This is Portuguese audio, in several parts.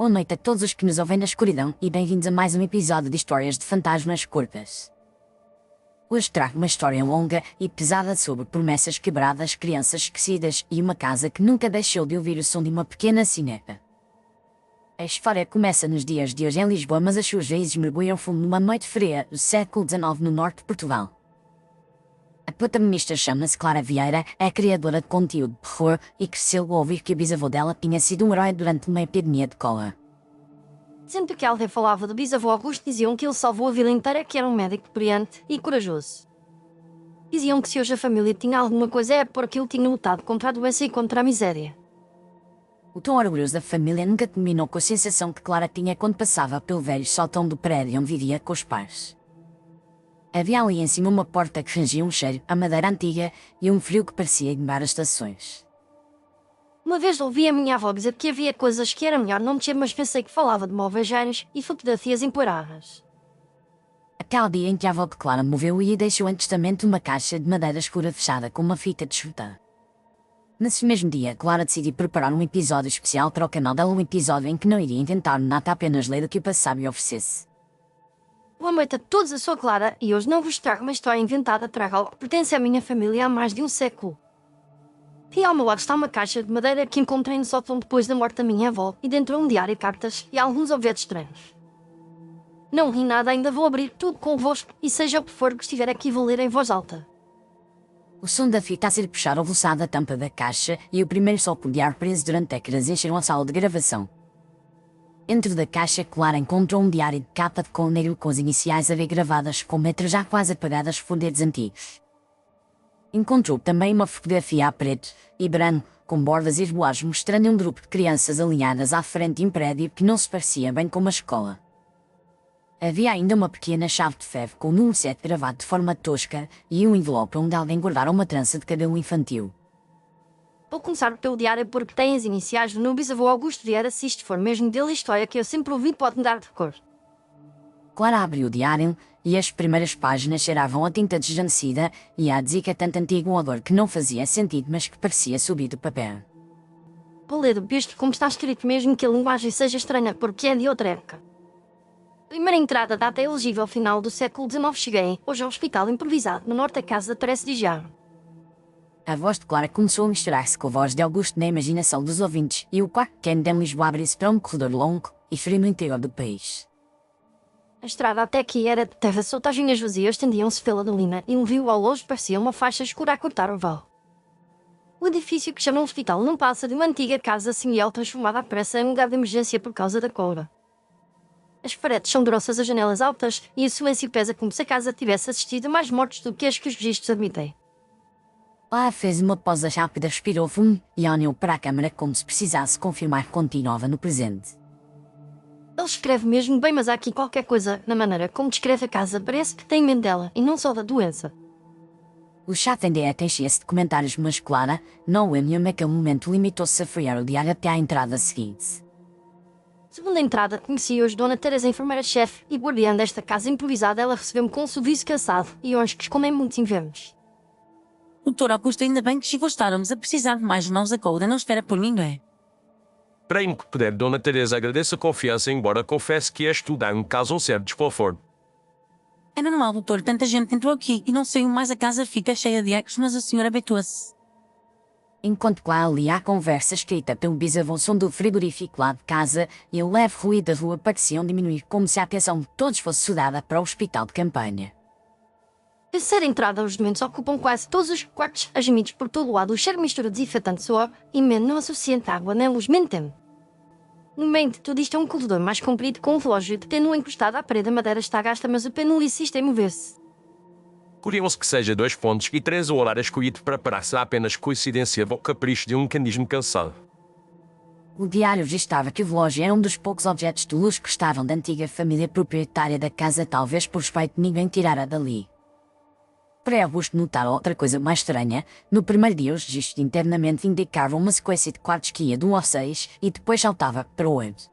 Boa noite a todos os que nos ouvem na escuridão e bem-vindos a mais um episódio de Histórias de Fantasmas Curtas. Hoje trago uma história longa e pesada sobre promessas quebradas, crianças esquecidas e uma casa que nunca deixou de ouvir o som de uma pequena sineta. A história começa nos dias de hoje em Lisboa, mas as suas raízes mergulham fundo numa noite fria do século XIX no norte de Portugal. A protagonista chama-se Clara Vieira, é criadora de conteúdo de terror e cresceu ao ouvir que o bisavô dela tinha sido um herói durante uma epidemia de cólera. Sempre que alguém falava do bisavô Augusto, diziam que ele salvou a vida inteira, que era um médico brilhante e corajoso. Diziam que se hoje a família tinha alguma coisa é porque ele tinha lutado contra a doença e contra a miséria. O tom orgulhoso da família nunca terminou com a sensação que Clara tinha quando passava pelo velho sótão do prédio onde vivia com os pais. Havia ali em cima uma porta que rangia um cheiro a madeira antiga e um frio que parecia ignorar as estações. Uma vez ouvi a minha avó dizer que havia coisas que era melhor não mexer, mas pensei que falava de móveis velhos e fotografias empoeiradas. Aquele dia em que a avó de Clara moveu e deixou em testamento uma caixa de madeira escura fechada com uma fita de chuta. Nesse mesmo dia, Clara decidiu preparar um episódio especial para o canal dela, um episódio em que não iria inventar nada, apenas ler o que o passado lhe oferecesse. Boa noite a todos, eu sou a Clara e hoje não vos trago uma história inventada, trago algo que pertence à minha família há mais de um século. E ao meu lado está uma caixa de madeira que encontrei no sótão depois da morte da minha avó, e dentro um diário, cartas e alguns objetos estranhos. Não ri nada, ainda vou abrir tudo convosco, e seja o que for que estiver aqui vou ler em voz alta. O som da fita a ser puxada ao velocidade da tampa da caixa e o primeiro sopro de ar preso durante décadas encheram a sala de gravação. Dentro da caixa, Clara encontrou um diário de capa de couro negro com as iniciais a ver gravadas com letras já quase apagadas por dedos antigos. Encontrou também uma fotografia a preto e branco, com bordas e esboços mostrando um grupo de crianças alinhadas à frente de um prédio que não se parecia bem com uma escola. Havia ainda uma pequena chave de ferro com o número 7 gravado de forma tosca e um envelope onde alguém guardara uma trança de cabelo infantil. Vou começar pelo diário porque tem as iniciais do meu bisavô Augusto Vieira. Se isto for mesmo dele, a história que eu sempre ouvi pode-me dar de cor. Clara abriu o diário e as primeiras páginas cheiravam a tinta desvanecida e a dizer tanto antigo um odor que não fazia sentido, mas que parecia subir do papel. Vou ler o texto como está escrito, mesmo que a linguagem seja estranha, porque é de outra época. Primeira entrada, data elegível, final do século XIX. Cheguei hoje ao hospital improvisado no norte da casa de Teresa de Jarro. A voz de Clara começou a misturar-se com a voz de Augusto na imaginação dos ouvintes, e o quarto pequeno de Lisboa abriu-se para um corredor longo e frio no interior do país. A estrada até aqui era de terra solta, as vinhas vazias estendiam-se pela dolina e um rio ao longe parecia uma faixa escura a cortar o vale. O edifício que chamam hospital não passa de uma antiga casa seminal transformada à pressa em um lugar de emergência por causa da cólera. As paredes são grossas, as janelas altas e o silêncio pesa como se a casa tivesse assistido a mais mortes do que as que os registros admitem. Lá fez uma pausa rápida, respirou fundo e olhou para a câmara como se precisasse confirmar que continuava no presente. Ele escreve mesmo bem, mas há aqui qualquer coisa na maneira como descreve a casa. Parece que tem medo dela e não só da doença. O chat em direto enchia-se de comentários, mas Clara, não leu nenhum naquele momento, limitou-se a folhear o diário até à entrada seguinte. Segunda entrada, conheci hoje Dona Teresa, enfermeira-chefe e guardiã desta casa improvisada. Ela recebeu-me com um sorriso cansado e olhos que escondem muitos invernos. Doutor Augusto, ainda bem que chegou, estávamos a precisar de mais mãos. A Cora não espera por ninguém. Primo que puder, Dona Teresa, agradeço a confiança, embora confesse que estudar me causa um certo desconforto. É normal, doutor, tanta gente entrou aqui e não saiu mais, a casa fica cheia de ecos, mas a senhora habituou-se. Enquanto Clara lia a conversa escrita pelo bisavô, o som do frigorífico lá de casa e o leve ruído da rua pareciam diminuir, como se a atenção de todos fosse sudada para o hospital de campanha. Terceira entrada, os doentes ocupam quase todos os quartos, agemidos por todo o lado, o cheiro mistura desinfetante suor e não é suficiente água nem luz mentendo. No meio de tudo isto é um corredor mais comprido com um relógio de pêndulo encostado à parede. A madeira está gasta, mas o pêndulo insiste em mover-se. Curioso que seja 2 pontos e 3 o horário escolhido para parar será apenas coincidência ou capricho de um mecanismo cansado. O diário registava que o relógio era um dos poucos objetos de luxo que estavam da antiga família proprietária da casa, talvez por respeito ninguém tirara dali. Para Augusto notar outra coisa mais estranha, no primeiro dia os registros internamente indicavam uma sequência de quartos que ia do 1 ao 6 e depois saltava para o 8.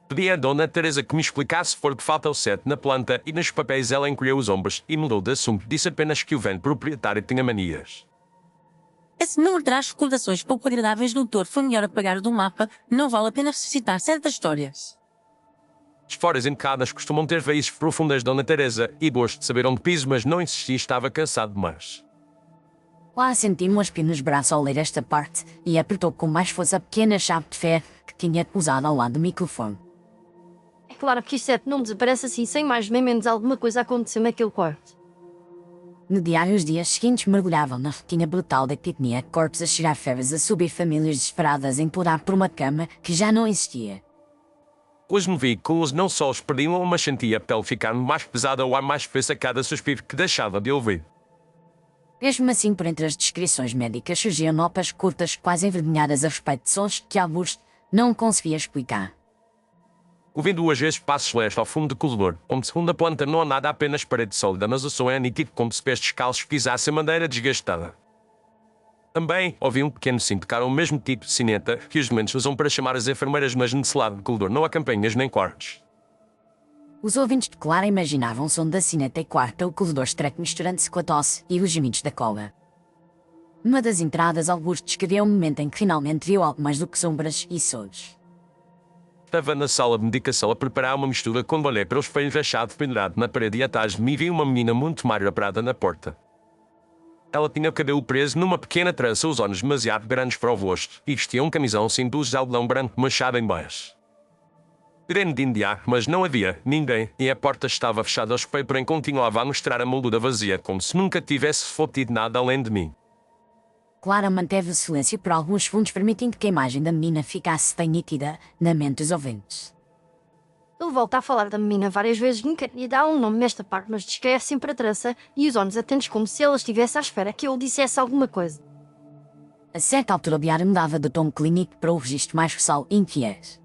Pedi a Dona Teresa que me explicasse por que falta o 7 na planta e nos papéis. Ela encolheu os ombros e mudou de assunto. Disse apenas que o velho proprietário tinha manias. Esse número traz recordações pouco agradáveis, doutor. Foi melhor apagar do mapa. Não vale a pena ressuscitar certas histórias. As foras encadas costumam ter raízes profundas, Dona Teresa, e gosto de saber onde piso, mas não insisti, estava cansado demais. Lá senti um espinho nos braços ao ler esta parte e apertou com mais força a pequena chave de ferro que tinha pousado ao lado do microfone. É claro que isto não desaparece assim sem mais nem menos alguma coisa acontecer naquele quarto. No diário, os dias seguintes mergulhavam na rotina brutal da etnia, corpos a cheirar febres, a subir, famílias desesperadas a implorar por uma cama que já não existia. Os veículos não só os perdiam, mas sentia a pele ficar mais pesada ou ar mais espesso a cada suspiro que deixava de ouvir. Mesmo assim, por entre as descrições médicas surgiam notas curtas, quase envergonhadas a respeito de sons que Augusto não conseguia explicar. Ouvindo duas vezes passos leste ao fundo do corredor, onde segunda planta não há nada, apenas parede sólida, mas o som é nítido como se pés descalços pisassem madeira desgastada. Também ouvi um pequeno sino tocar o mesmo tipo de sineta que os doentes usam para chamar as enfermeiras, mas nesse lado do corredor não há campanhas nem cortes. Os ouvintes de Clara imaginavam o som da sineta e quarta, o corredor estreito misturando-se com a tosse e os gemidos da cola. Numa das entradas, Augusto descreveu um momento em que finalmente viu algo mais do que sombras e sons. Estava na sala de medicação a preparar uma mistura quando olhei para o espelho fechado pendurado na parede e atrás de mim vi uma menina muito magra parada na porta. Ela tinha o cabelo preso numa pequena trança, os olhos demasiado grandes para o rosto, e vestia um camisão cintos de algodão branco machado em baixo. Tirei-me de indiar, mas não havia ninguém, e a porta estava fechada ao espelho, porém continuava a mostrar a moldura vazia, como se nunca tivesse fotido nada além de mim. Clara manteve o silêncio por alguns segundos, permitindo que a imagem da menina ficasse bem nítida na mente dos ouvintes. Ele volta a falar da menina várias vezes, nunca lhe dá um nome nesta parte, mas descreve sempre a trança e os olhos atentos como se ela estivesse à espera que ele dissesse alguma coisa. A certa altura o diário mudava de tom clínico para o registro mais pessoal e inquieto.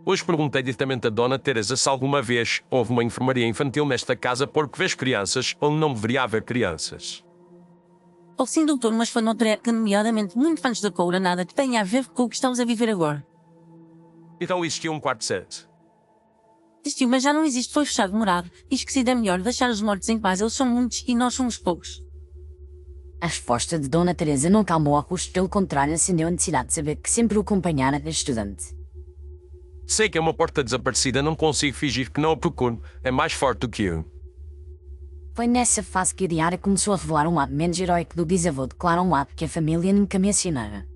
Hoje perguntei diretamente a Dona Teresa se alguma vez houve uma enfermaria infantil nesta casa porque vês crianças onde não deveria haver crianças. Ou sim, doutor, mas foi noutra época, nomeadamente muito antes da coura, nada que tenha a ver com o que estamos a viver agora. Então existia um quarto set. Existiu, mas já não existe, foi fechado, morado. E esquecido, é melhor deixar os mortos em paz, eles são muitos e nós somos poucos. A resposta de Dona Teresa não calmou Augusto, pelo contrário, acendeu a necessidade de saber que sempre o acompanhara de estudante. Sei que é uma porta desaparecida, não consigo fingir que não a procuro, é mais forte do que eu. Foi nessa fase que o diário começou a revelar um lado menos heróico do bisavô de Clara, um lado que a família nunca mencionara.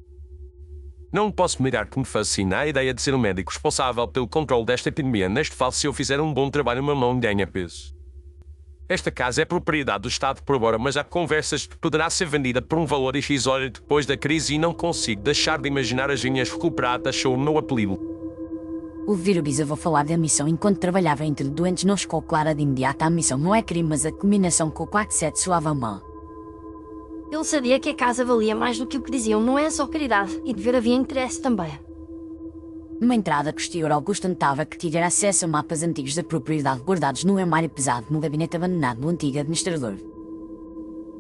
Não posso negar que me fascina a ideia de ser o médico responsável pelo controle desta epidemia. Neste falso, se eu fizer um bom trabalho, o meu nome ganha peso. Esta casa é propriedade do Estado por agora, mas há conversas de que poderá ser vendida por um valor irrisório depois da crise e não consigo deixar de imaginar as linhas recuperadas sob o meu apelido. Ouvir o bisavô falar da missão enquanto trabalhava entre doentes não ficou clara de imediato. A missão não é crime, mas a combinação com o quarto set soava mal. Ele sabia que a casa valia mais do que o que diziam, não é só caridade, e de ver havia interesse também. Numa entrada posterior, Augusto notava que tinha acesso a mapas antigos da propriedade guardados no armário pesado no gabinete abandonado do antigo administrador.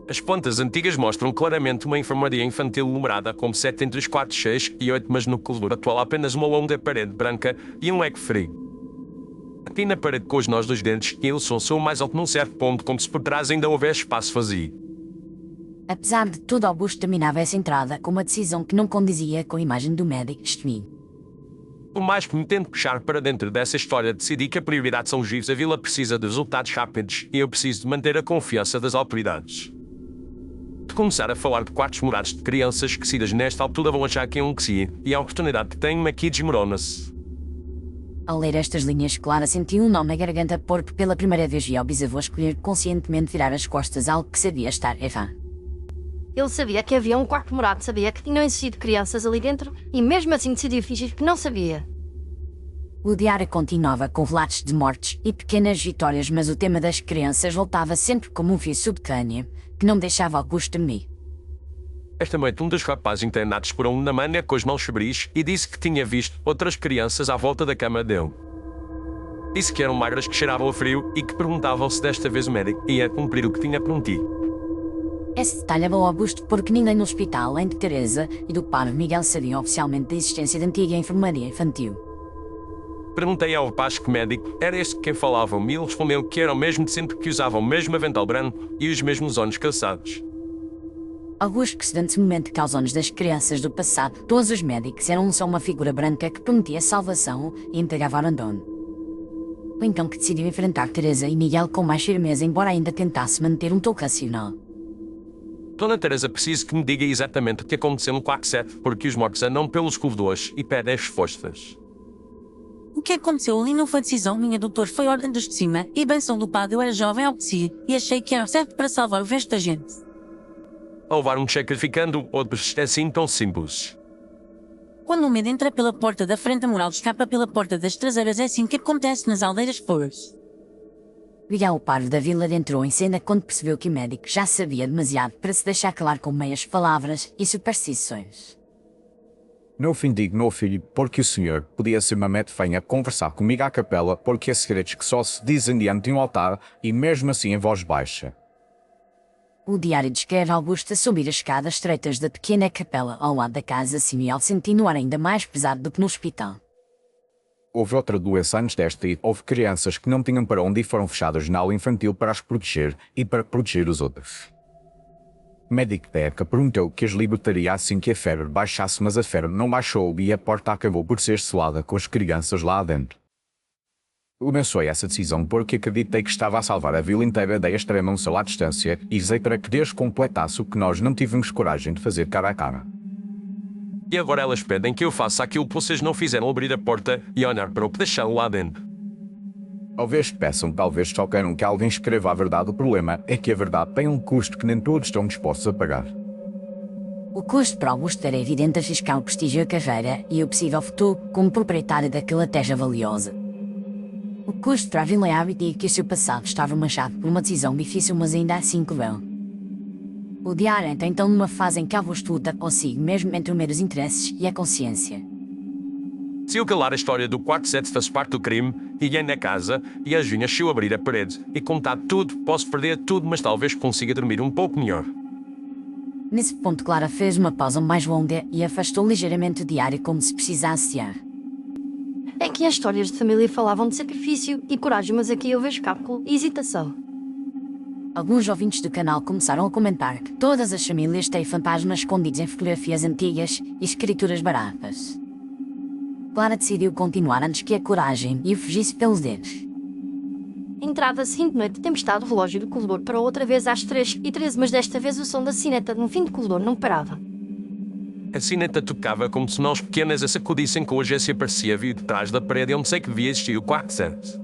As plantas antigas mostram claramente uma enfermaria infantil numerada como 7 entre os quartos 6 e 8, mas no corredor atual há apenas uma longa parede branca e um leque frio. Aqui na parede com os nós dos dentes e o som soa mais alto num certo ponto, como se por trás ainda houvesse espaço vazio. Apesar de tudo, Augusto terminava essa entrada com uma decisão que não condizia com a imagem do médico destemido. Por mais que me tente puxar para dentro dessa história, decidi que a prioridade são os vivos. A vila precisa de resultados rápidos e eu preciso de manter a confiança das autoridades. De começar a falar de quartos morados de crianças crescidas nesta altura vão achar que é um que se e a oportunidade que tenho aqui desmorona-se. Ao ler estas linhas, Clara sentiu um nó na garganta porque pela primeira vez via o bisavô escolher conscientemente virar as costas, algo que sabia estar errado. Ele sabia que havia um quarto morado, sabia que tinham existido crianças ali dentro, e mesmo assim decidiu fingir que não sabia. O diário continuava com relatos de mortes e pequenas vitórias, mas o tema das crianças voltava sempre como um fio subterrâneo, que não deixava Augusto dormir. Esta noite um dos rapazes internados explorou-me na manha com as mãos febris e disse que tinha visto outras crianças à volta da cama dele. Disse que eram magras, que cheiravam a frio e que perguntavam se desta vez o médico ia cumprir o que tinha prometido. Esse detalhe abalou Augusto porque ninguém no hospital, além de Teresa e do padre Miguel, sabia oficialmente da existência da antiga enfermaria infantil. Perguntei ao rapaz que médico era este quem falava e ele respondeu que era o mesmo de sempre, que usava o mesmo avental branco e os mesmos olhos caçados. Augusto que se dante momento causou-nos das crianças do passado, todos os médicos eram só uma figura branca que prometia salvação e entregava abandono. Foi então que decidiu enfrentar Teresa e Miguel com mais firmeza, embora ainda tentasse manter um tom racional. Dona Teresa, preciso que me diga exatamente o que aconteceu no quarto 7, porque os mortos andam pelos corredores e pedem as respostas. O que aconteceu ali não foi decisão minha, doutor, foi ordem dos de cima, e benção do padre. Eu era jovem, obedeci, e achei que era certo para salvar o resto da gente. A levar um sacrificando, outros é assim tão simples. Quando o medo entra pela porta da frente, a moral escapa pela porta das traseiras. É assim que acontece nas aldeias foras. Miguel, o parvo da vila, entrou em cena quando percebeu que o médico já sabia demasiado para se deixar calar com meias palavras e superstições. No fim digo, meu filho, porque o senhor podia ser uma mete venha conversar comigo à capela, porque há segredos que só se dizem diante de um altar e mesmo assim em voz baixa. O diário descreve Augusto a subir as escadas estreitas da pequena capela ao lado da casa, Simeal sentindo o ar ainda mais pesado do que no hospital. Houve outra doença antes desta e houve crianças que não tinham para onde e foram fechadas na aula infantil para as proteger e para proteger os outros. O médico da época prometeu que as libertaria assim que a febre baixasse, mas a febre não baixou e a porta acabou por ser selada com as crianças lá dentro. Eu abençoei essa decisão porque acreditei que estava a salvar a vila inteira da extrema unção à distância e rezei para que Deus completasse o que nós não tivemos coragem de fazer cara a cara. E agora elas pedem que eu faça aquilo que vocês não fizeram, abrir a porta e olhar para o que deixaram lá dentro. Talvez peçam, talvez só queiram que alguém escreva a verdade. O problema é que a verdade tem um custo que nem todos estão dispostos a pagar. O custo para Augusto era evidente, arriscar o prestígio, a carreira e o possível futuro como proprietário daquela terra valiosa. O custo para a vila é e que o seu passado estava manchado por uma decisão difícil, mas ainda assim cruel. O diário entra então numa fase em que Augusto luta consigo mesmo entre os meros interesses e a consciência. Se eu calar a história do quarto 7 faz parte do crime, e ganho na casa, e as vinhas se eu abrir a parede e contar tudo, posso perder tudo, mas talvez consiga dormir um pouco melhor. Nesse ponto, Clara fez uma pausa mais longa e afastou ligeiramente o diário como se precisasse de ar. É que as histórias de família falavam de sacrifício e coragem, mas aqui eu vejo cálculo e hesitação. Alguns ouvintes do canal começaram a comentar que todas as famílias têm fantasmas escondidos em fotografias antigas e escrituras baratas. Clara decidiu continuar antes que a coragem e o fugisse pelos dedos. Entrada seguinte noite, tempestade, o relógio do corredor parou outra vez às 3h13, mas desta vez o som da sineta no fim do corredor não parava. A sineta tocava como se mãos pequenas a sacudissem com a agência parecia vir de trás da parede onde sei que devia existir o quarto 7.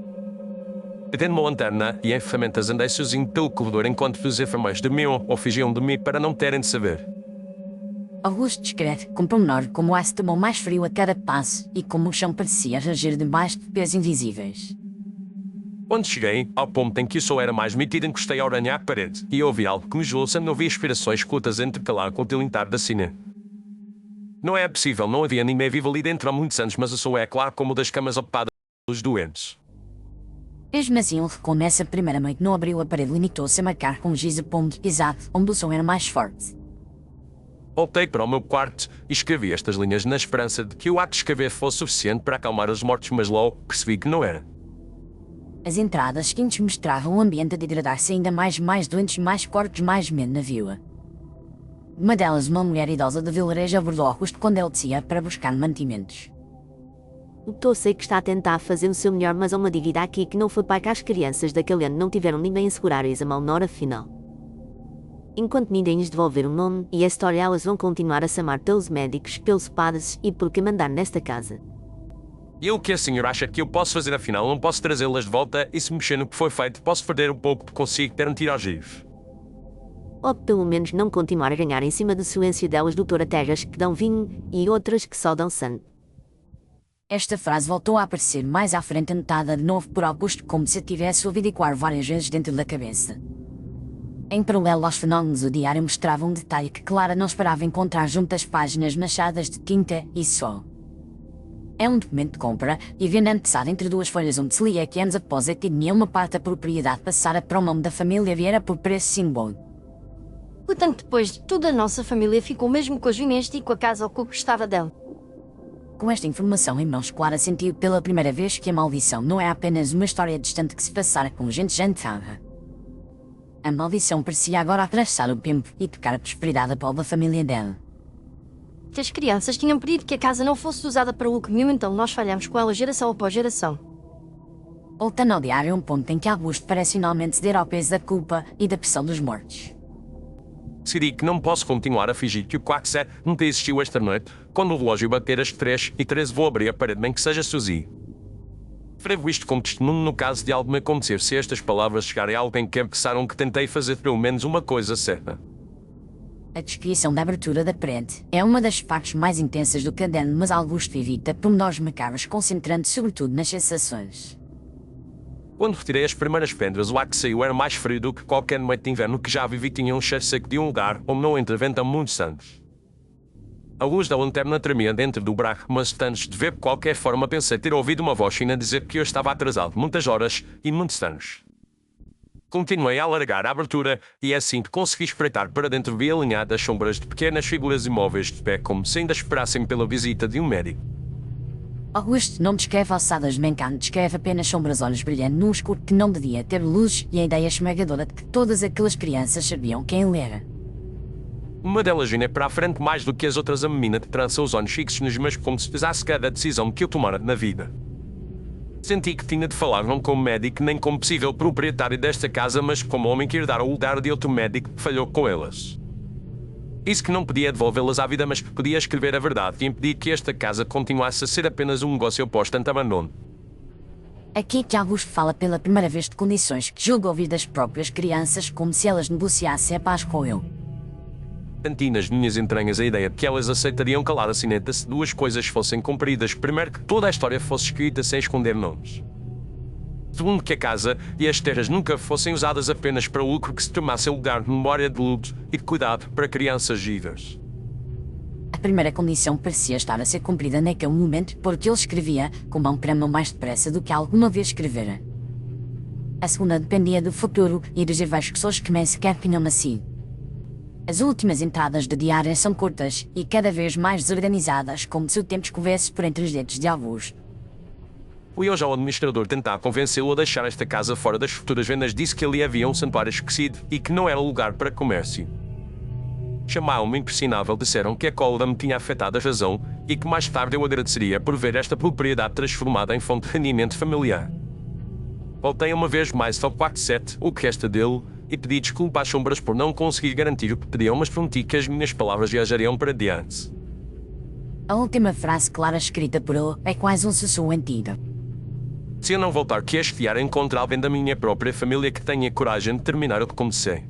Tendo uma lanterna e em ferramentas andei sozinho pelo corredor enquanto os enfermeiros dormiam ou fingiam dormir para não terem de saber. Augusto descreve com pormenor como o ar se tomou mais frio a cada passo e como o chão parecia ranger debaixo de pés invisíveis. Quando cheguei ao ponto em que o som era mais nítido, encostei a orelha à parede e ouvi algo que me gelou, não ouvi aspirações curtas intercalar com o tilintar da sina. Não é possível, não havia ninguém vivo ali dentro há muitos anos, mas o som é claro como o das camas ocupadas pelos doentes. Mesmo assim, ele recuou nessa primeira noite, não abriu a parede, limitou-se a marcar com um giz o ponto exato onde o som era mais forte. Voltei para o meu quarto e escrevi estas linhas na esperança de que o ato de escrever fosse suficiente para acalmar os mortos, mas logo percebi que não era. As entradas seguintes mostravam o ambiente a degradar-se ainda mais doentes, mais corpos, mais medo na vila. Uma delas, uma mulher idosa do vilarejo, abordou Augusto quando ele descia para buscar mantimentos. O doutor sei que está a tentar fazer o seu melhor, mas há uma dívida aqui que não foi paga. As crianças daquele ano não tiveram ninguém a segurar-lhes a mão na hora final. Enquanto ninguém lhes devolver um nome e a história, elas vão continuar a se amar pelos médicos, pelos padres e por que mandar nesta casa. E o que a senhora acha que eu posso fazer afinal? Não posso trazê-las de volta e se mexer no que foi feito posso perder um pouco porque consigo ter um tiro ao giz. Ou pelo menos não continuar a ganhar em cima da silêncio delas, doutora, terras que dão vinho e outras que só dão sangue. Esta frase voltou a aparecer mais à frente, anotada de novo por Augusto como se a tivesse ouvido ecoar várias vezes dentro da cabeça. Em paralelo aos fenómenos, o diário mostrava um detalhe que Clara não esperava encontrar junto às páginas manchadas de tinta e sol. É um documento de compra e venda anexado entre duas folhas onde se lia que anos após a etnia uma parte da propriedade passara para o nome da família Vieira por preço simbólico. Portanto, depois de tudo, a nossa família ficou mesmo com as vinhas e com a casa ao que gostava dela. Com esta informação em mãos, Clara sentiu pela primeira vez que a maldição não é apenas uma história distante que se passara com gente jantada. A maldição parecia agora atravessar o tempo e tocar a prosperidade da família dela. As crianças tinham pedido que a casa não fosse usada para lucro nenhum, então nós falhamos com ela geração após geração. Voltando ao diário é um ponto em que Augusto parece finalmente ceder ao peso da culpa e da pressão dos mortos. Decidi que não posso continuar a fingir que o 47 nunca existiu esta noite. Quando o relógio bater as 3:13 vou abrir a parede, nem que seja Suzy. Frevo isto como testemunho no caso de algo me acontecer se estas palavras chegarem a alguém que pensaram que tentei fazer pelo menos uma coisa certa. A descrição da abertura da parede é uma das partes mais intensas do caderno, mas Augusto evita pormenores macabros, concentrando-se sobretudo nas sensações. Quando retirei as primeiras pedras, o ar que saiu era mais frio do que qualquer noite de inverno que já vivi. Tinha um cheiro seco de um lugar onde não intervento há muitos anos. A luz da lanterna tremia dentro do braço, mas antes de ver de qualquer forma pensei ter ouvido uma voz fina dizer que eu estava atrasado muitas horas e muitos anos. Continuei a alargar a abertura e assim que consegui espreitar para dentro vi alinhadas sombras de pequenas figuras imóveis de pé, como se ainda esperassem pela visita de um médico. Augusto não descreve alçadas de mencano, descreve apenas sombras, olhos brilhando num escuro que não devia ter luz e a ideia esmagadora de que todas aquelas crianças sabiam quem ele era. Uma delas vinha para a frente mais do que as outras. A menina de trança os olhos fixos nos meus como se pesasse cada decisão que eu tomara na vida. Senti que tinha de falar não como médico nem como possível proprietário desta casa, mas como homem que herdara o lugar de outro médico que falhou com elas. Disse que não podia devolvê-las à vida, mas podia escrever a verdade e impedir que esta casa continuasse a ser apenas um negócio após tanto abandono. Aqui que Augusto fala pela primeira vez de condições que julga ouvir das próprias crianças, como se elas negociassem a paz com ele. Senti nas minhas entranhas a ideia de que elas aceitariam calar a sineta se duas coisas fossem cumpridas. Primeiro, que toda a história fosse escrita sem esconder nomes. Segundo, que a casa e as terras nunca fossem usadas apenas para o lucro, que se tomasse lugar de memória de luto e de cuidado para crianças vivas. A primeira condição parecia estar a ser cumprida naquele momento, porque ele escrevia com mão para mão mais depressa do que alguma vez escrevera. A segunda dependia do futuro e dos eventos que só que nem sequer tinham nascido. As últimas entradas do diário são curtas e cada vez mais desorganizadas, como se o tempo escorresse por entre os dedos de Augusto. Fui hoje ao administrador tentar convencê-lo a deixar esta casa fora das futuras vendas. Disse que ali havia um santuário esquecido e que não era lugar para comércio. Chamaram-me impressionável, disseram que a cólera me tinha afetado a razão e que mais tarde eu agradeceria por ver esta propriedade transformada em fonte de rendimento familiar. Voltei uma vez mais ao 47, o que resta dele, e pedi desculpa às sombras por não conseguir garantir o que pediam, mas prometi que as minhas palavras viajariam para diante. A última frase clara escrita por ele é quase um sussurro antigo. Se eu não voltar, que esfiar encontrar alguém da minha própria família que tenha coragem de terminar o que comecei.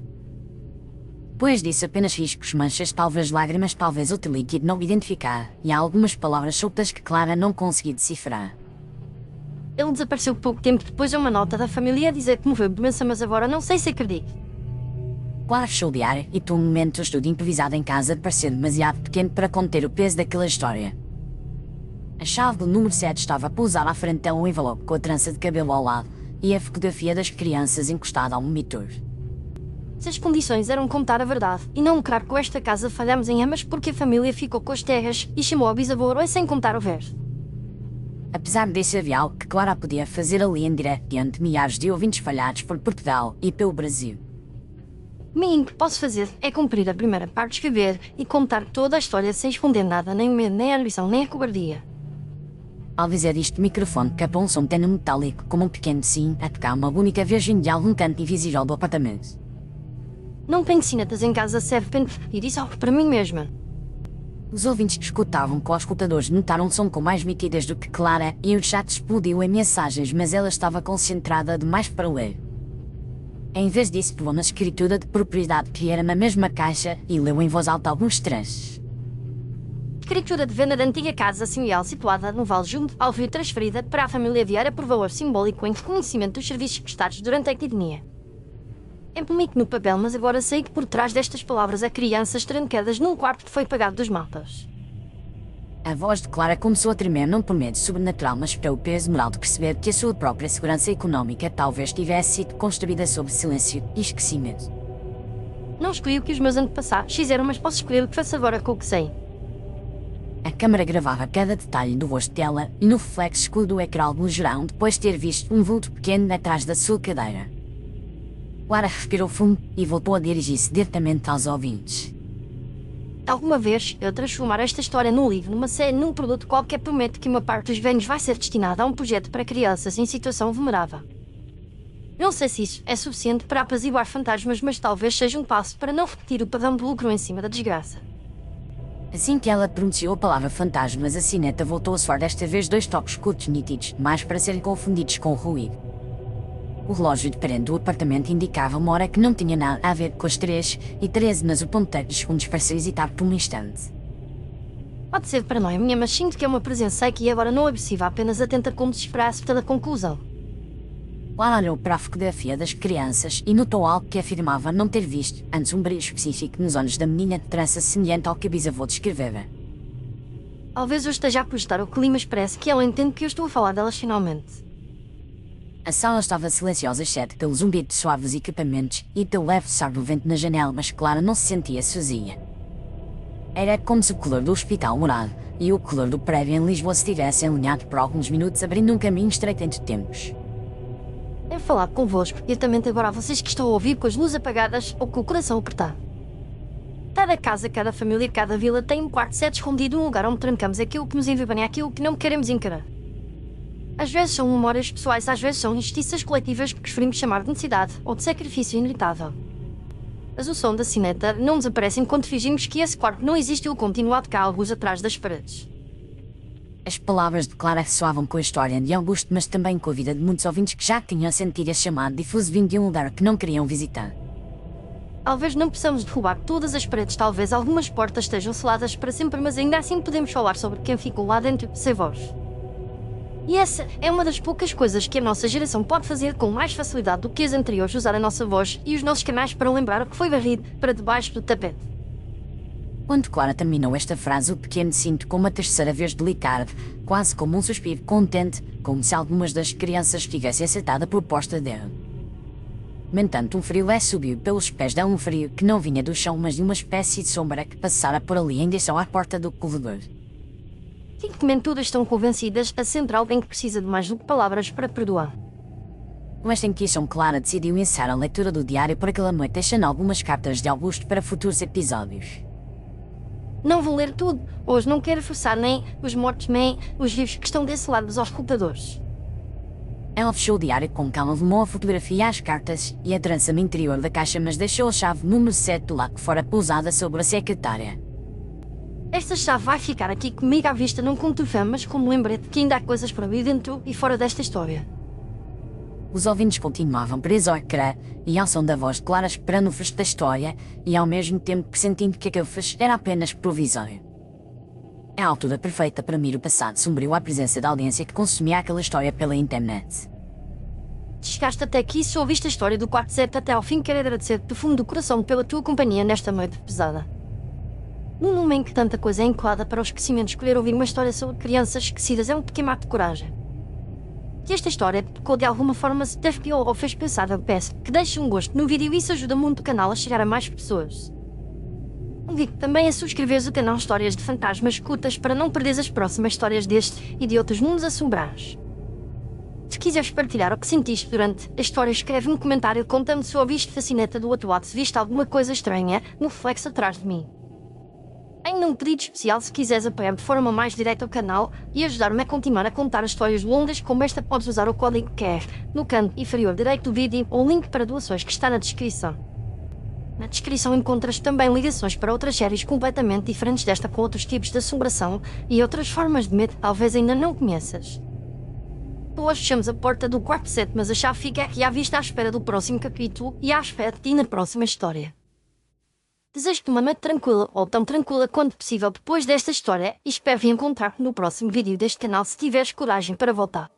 Depois disso apenas riscos, manchas, talvez lágrimas, talvez outro líquido não identificar, e há algumas palavras soltas que Clara não conseguiu decifrar. Ele desapareceu pouco tempo depois. Uma nota da família a dizer que morreu de doença, mas agora não sei se acredito. Clara fechou o diário e tomou um momento de estudo improvisado em casa de parecer demasiado pequeno para conter o peso daquela história. A chave do número 7 estava pousada à frente de um envelope com a trança de cabelo ao lado e a fotografia das crianças encostada ao monitor. Se as condições eram contar a verdade e não lucrar com esta casa, falhamos em ambas, porque a família ficou com as terras e chamou ao bisavô herói sem contar o verso. Apesar disso, havia algo que Clara podia fazer ali em direto diante de milhares de ouvintes espalhados por Portugal e pelo Brasil. O mínimo que posso fazer é cumprir a primeira parte, escrever e contar toda a história sem esconder nada, nem o medo, nem a ambição, nem a cobardia. Ao dizer isto, o microfone capou um som tenue metálico como um pequeno sim a tocar uma única vez vindo de algum canto invisível do apartamento. Não tenho cinetas em casa, serve para ir isso para mim mesma. Os ouvintes que escutavam com os escutadores notaram um som com mais nitidez do que Clara e o chat explodiu em mensagens, mas ela estava concentrada demais para ler. Em vez disso, pegou na escritura de propriedade que era na mesma caixa e leu em voz alta alguns trechos. Escritura de venda da antiga casa señorial situada no Vale Junto ao Rio, transferida para a família Vieira por valor simbólico em reconhecimento dos serviços prestados durante a epidemia. É bonito no papel, mas agora sei que por trás destas palavras há crianças trancadas num quarto que foi pagado dos mapas. A voz de Clara começou a tremer, não por medo sobrenatural, mas pelo peso moral de perceber que a sua própria segurança económica talvez tivesse sido construída sob silêncio e esquecimento. Não escolhi o que os meus antepassados fizeram, mas posso escolher o que faço agora com o que sei. A câmara gravava cada detalhe do rosto dela e no reflexo escuro do ecrã algo gerão depois de ter visto um vulto pequeno atrás da sua cadeira. Clara respirou fundo e voltou a dirigir-se diretamente aos ouvintes. Alguma vez eu transformar esta história num livro, numa série, num produto qualquer, prometo que uma parte dos bens vai ser destinada a um projeto para crianças em situação vulnerável. Não sei se isso é suficiente para apaziguar fantasmas, mas talvez seja um passo para não repetir o padrão de lucro em cima da desgraça. Assim que ela pronunciou a palavra fantasmas, a sineta voltou a soar, desta vez 2 toques curtos nítidos, mais para serem confundidos com o ruído. O relógio de parede do apartamento indicava uma hora que não tinha nada a ver com as 3:13, mas o ponteiro de segundos pareceu hesitar por um instante. Pode ser paranoia minha, mas sinto que é uma presença aqui e agora não agressiva, apenas atenta como desesperar-se pela conclusão. Clara olhou para a fotografia das crianças e notou algo que afirmava não ter visto antes, um brilho específico nos olhos da menina de trança semelhante ao que a bisavô descrevera. Talvez eu esteja a projetar o clima, mas parece que ela entende que eu estou a falar delas finalmente. A sala estava silenciosa, exceto pelo zumbido de suaves equipamentos e pelo leve sopro do vento na janela, mas Clara não se sentia sozinha. Era como se o calor do hospital morado e o calor do prédio em Lisboa se tivessem alinhado por alguns minutos, abrindo um caminho estreito entre tempos. É falar convosco, diretamente agora a vocês que estão a ouvir com as luzes apagadas ou com o coração apertado. Cada casa, cada família, cada vila tem um quarto set escondido, um lugar onde trancamos aquilo que nos envergonha, aquilo que não queremos encarar. Às vezes são memórias pessoais, às vezes são injustiças coletivas que preferimos chamar de necessidade ou de sacrifício inevitável. Mas o som da sineta não desaparece enquanto fingimos que esse quarto não existe e ele continua a tocar alguns atrás das paredes. As palavras de Clara ressoavam com a história de Augusto, mas também com a vida de muitos ouvintes que já tinham sentido esse chamado difuso vindo de um lugar que não queriam visitar. Talvez não possamos derrubar todas as paredes, talvez algumas portas estejam seladas para sempre, mas ainda assim podemos falar sobre quem ficou lá dentro sem voz. E essa é uma das poucas coisas que a nossa geração pode fazer com mais facilidade do que as anteriores: usar a nossa voz e os nossos canais para lembrar o que foi varrido para debaixo do tapete. Quando Clara terminou esta frase, o pequeno cinto com uma terceira vez delicada, quase como um suspiro contente, como se algumas das crianças tivessem acertado a proposta dele. No entanto, um frio leve subiu pelos pés dela, um frio que não vinha do chão, mas de uma espécie de sombra que passara por ali em direção à porta do corredor. Simplesmente todas estão convencidas a sempre alguém que precisa de mais do que palavras para perdoar. Com esta inquisição, Clara decidiu iniciar a leitura do diário por aquela noite, deixando algumas cartas de Augusto para futuros episódios. Não vou ler tudo. Hoje não quero forçar nem os mortos nem os vivos que estão desse lado dos auscultadores. Ela fechou o diário com calma, arrumou a fotografia às cartas e a trança no interior da caixa, mas deixou a chave número 7 do lado fora pousada sobre a secretária. Esta chave vai ficar aqui comigo à vista, não como troféu, mas como lembrete que ainda há coisas para mim dentro e fora desta história. Os ouvintes continuavam presos ao ecrã e ao som da voz de Clara, esperando o fecho da história e ao mesmo tempo pressentindo que aquele fecho era apenas provisório. É a altura perfeita para mir o passado sombrio à presença da audiência que consumia aquela história pela internet. Chegaste até aqui, se ouviste a história do quarto set até ao fim, quero agradecer-te do fundo do coração pela tua companhia nesta noite pesada. Num mundo em que tanta coisa é encoada para os esquecimentos, escolher ouvir uma história sobre crianças esquecidas é um pequeno ato de coragem. Se esta história tocou de alguma forma, se te arrepiou ou fez pensar, eu peço que deixe um gosto no vídeo, isso ajuda muito o canal a chegar a mais pessoas. Convido também a subscreveres o canal Histórias de Fantasmas Curtas para não perderes as próximas histórias deste e de outros mundos assombrados. Se quiseres partilhar o que sentiste durante a história, escreve um comentário contando se ouviste a sineta do outro lado, se viste alguma coisa estranha no reflexo atrás de mim. Ainda um pedido especial: se quiseres apoiar de forma mais direta o canal e ajudar-me a continuar a contar histórias longas como esta, podes usar o código QR no canto inferior direito do vídeo ou o link para doações que está na descrição. Na descrição encontras também ligações para outras séries completamente diferentes desta, com outros tipos de assombração e outras formas de medo que talvez ainda não conheças. Hoje fechamos a porta do quarto set, mas a chave fica aqui à vista à espera do próximo capítulo e à espera de ti na próxima história. Desejo-te uma noite tranquila, ou tão tranquila quanto possível depois desta história, e espero reencontrar-te no próximo vídeo deste canal se tiveres coragem para voltar.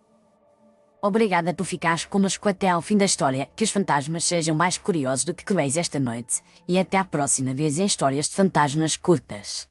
Obrigada por ficares conosco até ao fim da história, que os fantasmas sejam mais curiosos do que cruéis esta noite, e até à próxima vez em Histórias de Fantasmas Curtas.